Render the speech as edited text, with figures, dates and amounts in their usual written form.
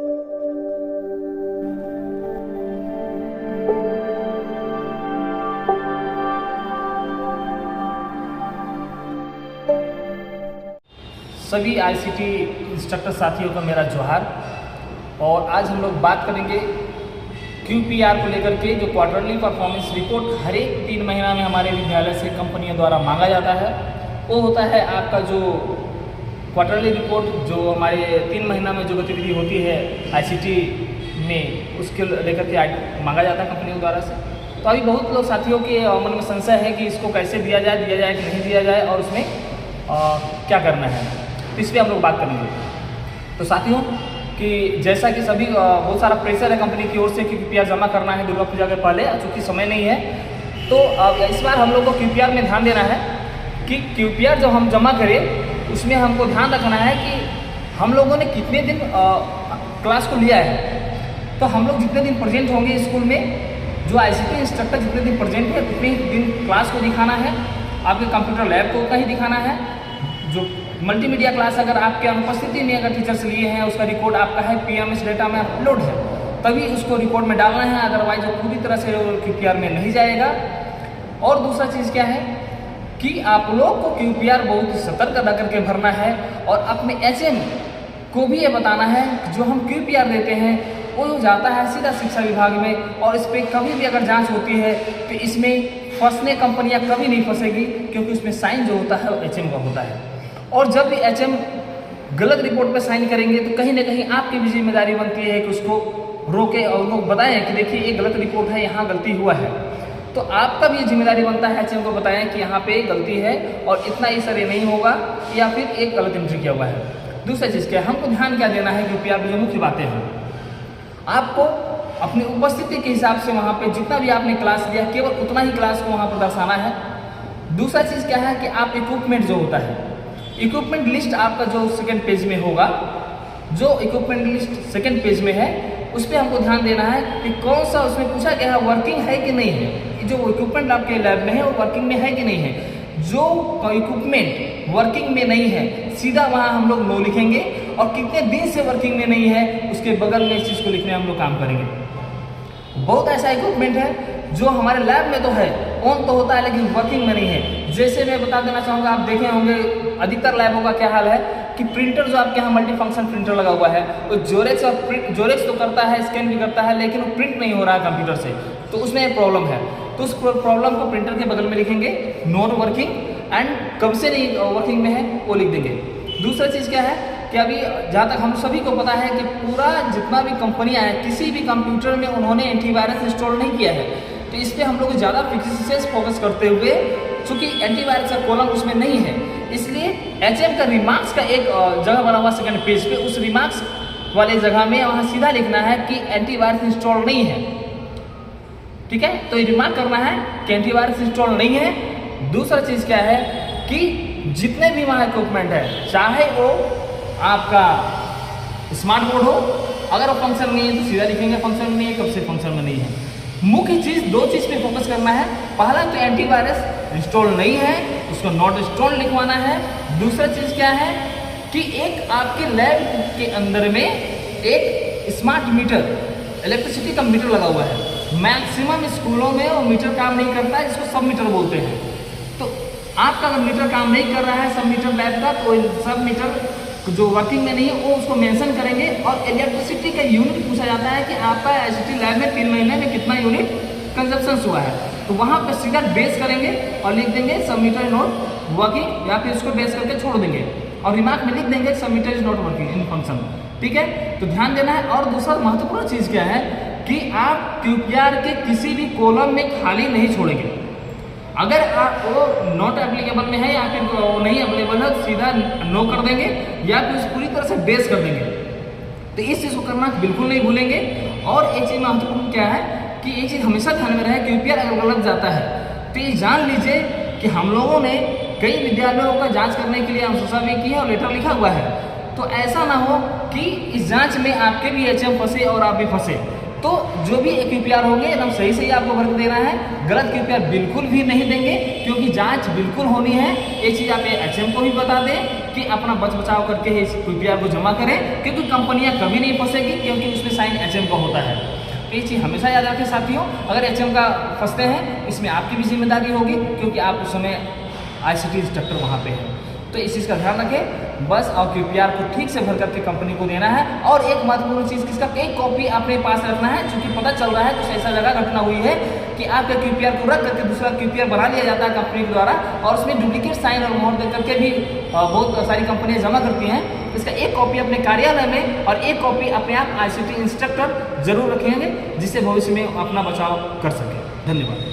सभी ICT instructor साथियों को मेरा जोहार। और आज हम लोग बात करेंगे क्यूपीआर को लेकर के, जो क्वार्टरली परफॉर्मेंस रिपोर्ट हर एक 3 महीना में हमारे विद्यालय से कंपनियों द्वारा मांगा जाता है। वो होता है आपका जो क्वार्टरली रिपोर्ट, जो हमारे 3 महीना में जो गतिविधि होती है आईसीटी में, उसके लेकर के मांगा जाता है कंपनियों द्वारा से। तो अभी बहुत लोग साथियों के मन में संशय है कि इसको कैसे दिया जाए कि नहीं दिया जाए, और उसमें क्या करना है, तो इस पर हम लोग बात करेंगे। तो साथियों कि जैसा कि सभी बहुत सारा प्रेशर है कंपनी की ओर से कि क्यूपीआर जमा करना है दुर्गा पूजा के पहले, चूँकि समय नहीं है, तो इस बार हम लोग को क्यूपीआर में ध्यान देना है कि क्यूपीआर जब हम जमा करें उसमें हमको ध्यान रखना है कि हम लोगों ने कितने दिन क्लास को लिया है। तो हम लोग जितने दिन प्रेजेंट होंगे स्कूल में, जो आईसीटी इंस्ट्रक्टर जितने दिन प्रेजेंट है उतने दिन क्लास को दिखाना है, आपके कंप्यूटर लैब को उतना ही दिखाना है। जो मल्टीमीडिया क्लास अगर आपके अनुपस्थिति में अगर टीचर्स लिए हैं, उसका रिकॉर्ड आपका है पीएमएस डेटा में अपलोड है, तभी उसको रिकॉर्ड में डालना है, अदरवाइज वो पूरी तरह से क्यूपीआर में नहीं जाएगा। और दूसरा चीज़ क्या है कि आप लोग को क्यूपीआर बहुत सतर्क रह करके भरना है, और अपने एचएम को भी ये बताना है कि जो हम क्यूपीआर देते हैं वो जाता है सीधा शिक्षा विभाग में, और इस पर कभी भी अगर जाँच होती है तो इसमें फंसने कंपनियाँ कभी नहीं फंसेगी, क्योंकि उसमें साइन जो होता है वो एचएम का होता है। और जब भी एचएम गलत रिपोर्ट पे साइन करेंगे तो कहीं ना कहीं आपकी भी जिम्मेदारी बनती है कि उसको रोके और उनको बताएं कि देखिए ये गलत रिपोर्ट है, यहाँ गलती हुआ है। तो आपका भी जिम्मेदारी बनता है एचएम को बताएं कि यहाँ पे गलती है और इतना ही सर ये नहीं होगा, या फिर एक गलत एंट्री किया हुआ है। दूसरा चीज़ क्या है, हमको ध्यान क्या देना है क्यूपीआर में जो मुख्य बातें हैं, आपको अपनी उपस्थिति के हिसाब से वहाँ पे जितना भी आपने क्लास लिया केवल उतना ही क्लास को वहाँ पर दर्शाना है। दूसरा चीज़ क्या है कि आप इक्विपमेंट जो होता है, इक्विपमेंट लिस्ट आपका जो सेकंड पेज में होगा, जो इक्विपमेंट लिस्ट सेकंड पेज में है उस पर हमको ध्यान देना है कि कौन सा उसमें पूछा गया है वर्किंग है कि नहीं है। जो इक्विपमेंट आपके लैब में है वो वर्किंग में है कि नहीं है। जो इक्विपमेंट वर्किंग में नहीं है सीधा वहाँ हम लोग नो लिखेंगे, और कितने दिन से वर्किंग में नहीं है उसके बगल में इस चीज़ को लिखने हम लोग काम करेंगे। बहुत ऐसा इक्विपमेंट है जो हमारे लैब में तो है, ऑन तो होता है लेकिन वर्किंग में नहीं है। जैसे मैं बता देना चाहूँगा, आप देखे होंगे अधिकतर लैबों का क्या हाल है कि प्रिंटर जो आपके यहाँ मल्टी फंक्शन प्रिंटर लगा हुआ है, वो जोरेक्स और जोरेक्स तो करता है, स्कैन भी करता है, लेकिन वो प्रिंट नहीं हो रहा है कंप्यूटर से, तो उसमें एक प्रॉब्लम है। तो उस प्रॉब्लम को प्रिंटर के बगल में लिखेंगे नॉन वर्किंग, एंड कब से नहीं वर्किंग में है वो लिख देंगे। दूसरा चीज़ क्या है कि अभी जहाँ तक हम सभी को पता है कि पूरा जितना भी कंपनियाँ हैं किसी भी कंप्यूटर में उन्होंने एंटीवायरस इंस्टॉल नहीं किया है, तो इस पर हम लोग ज़्यादा विशेष फोकस करते हुए, चूँकि एंटीवायरस का कॉलम उसमें नहीं है, इसलिए एचएम का रिमार्क्स का एक जगह बना हुआ सेकंड पेज पे, उस रिमार्क्स वाले जगह में वहाँ सीधा लिखना है कि एंटीवायरस इंस्टॉल नहीं है। ठीक है, तो ये रिमार्क करना है कि एंटीवायरस इंस्टॉल नहीं है। दूसरा चीज़ क्या है कि जितने भी वहाँ इक्विपमेंट है, चाहे वो आपका स्मार्ट बोर्ड हो, अगर वो फंक्शन नहीं है तो सीधा लिखेंगे फंक्शन में नहीं है, कब से फंक्शन में नहीं है। मुख्य चीज़ 2 चीज़ पे फोकस करना है। पहला तो एंटीवायरस इंस्टॉल नहीं है, उसको नॉट इंस्टॉल लिखवाना है। दूसरा चीज़ क्या है कि एक आपके लैब के अंदर में एक स्मार्ट मीटर, इलेक्ट्रिसिटी का मीटर लगा हुआ है। मैक्सिमम स्कूलों में वो मीटर काम नहीं करता है, जिसको सब मीटर बोलते हैं। तो आपका अगर मीटर काम नहीं कर रहा है सब मीटर लैब का, तो सब मीटर जो वर्किंग में नहीं है वो उसको मेंशन करेंगे। और इलेक्ट्रिसिटी का यूनिट पूछा जाता है कि आपका आईसीटी लैब में 3 महीने में कितना यूनिट कंजप्शन हुआ है, तो वहाँ पर सीधा बेस करेंगे और लिख देंगे सब मीटर नॉट वर्किंग, या फिर उसको बेस करके छोड़ देंगे और रिमार्क में लिख देंगे सब meter is not working in function. ठीक है, तो ध्यान देना है। और दूसरा महत्वपूर्ण चीज़ क्या है कि आप क्यूपीआर के किसी भी कॉलम में खाली नहीं छोड़ेंगे। अगर आप वो नॉट एप्लीकेबल में है या फिर वो नहीं अवेलेबल है, सीधा नो कर देंगे या फिर पूरी तरह से बेस कर देंगे। तो इस चीज़ को करना बिल्कुल नहीं भूलेंगे। और एक चीज़ महत्वपूर्ण क्या है कि एक चीज़ हमेशा ध्यान में रहे, क्यूपीआर अगर गलत जाता है तो ये जान लीजिए कि हम लोगों ने कई विद्यालयों का जाँच करने के लिए अनुशंसा भी की है और लेटर लिखा हुआ है। तो ऐसा ना हो कि इस जाँच में आपके भी एचएम फंसे और आप भी फंसे। तो जो भी QPR होंगे एकदम सही सही आपको भर के देना है, गलत QPR बिल्कुल भी नहीं देंगे, क्योंकि जांच बिल्कुल होनी है। ये चीज़ आप HM को भी बता दें कि अपना बचाव करके इस QPR को जमा करें, क्योंकि कंपनियां कभी नहीं फंसेगी, क्योंकि उसमें साइन HM का होता है। तो ये चीज़ हमेशा याद रखें साथियों, अगर HM का फंसते हैं इसमें आपकी भी जिम्मेदारी होगी, क्योंकि आप उस समय ICT इंस्ट्रक्टर वहाँ पे है। तो इस चीज़ का ध्यान रखें बस, और QPR को ठीक से भर करके कंपनी को देना है। और एक महत्वपूर्ण चीज़ किसका, एक कॉपी अपने पास रखना है, क्योंकि पता चल रहा है कुछ ऐसा जगह घटना हुई है कि आपके QPR को रख करके दूसरा QPR बना लिया जाता है कंपनी के द्वारा, और उसमें डुप्लीकेट साइन और मोहर दे करके भी बहुत सारी कंपनियां जमा करती हैं। इसका एक कॉपी अपने कार्यालय में और एक कॉपी अपने आप ICT इंस्ट्रक्टर जरूर रखेंगे, जिससे भविष्य में अपना बचाव कर सकें। धन्यवाद।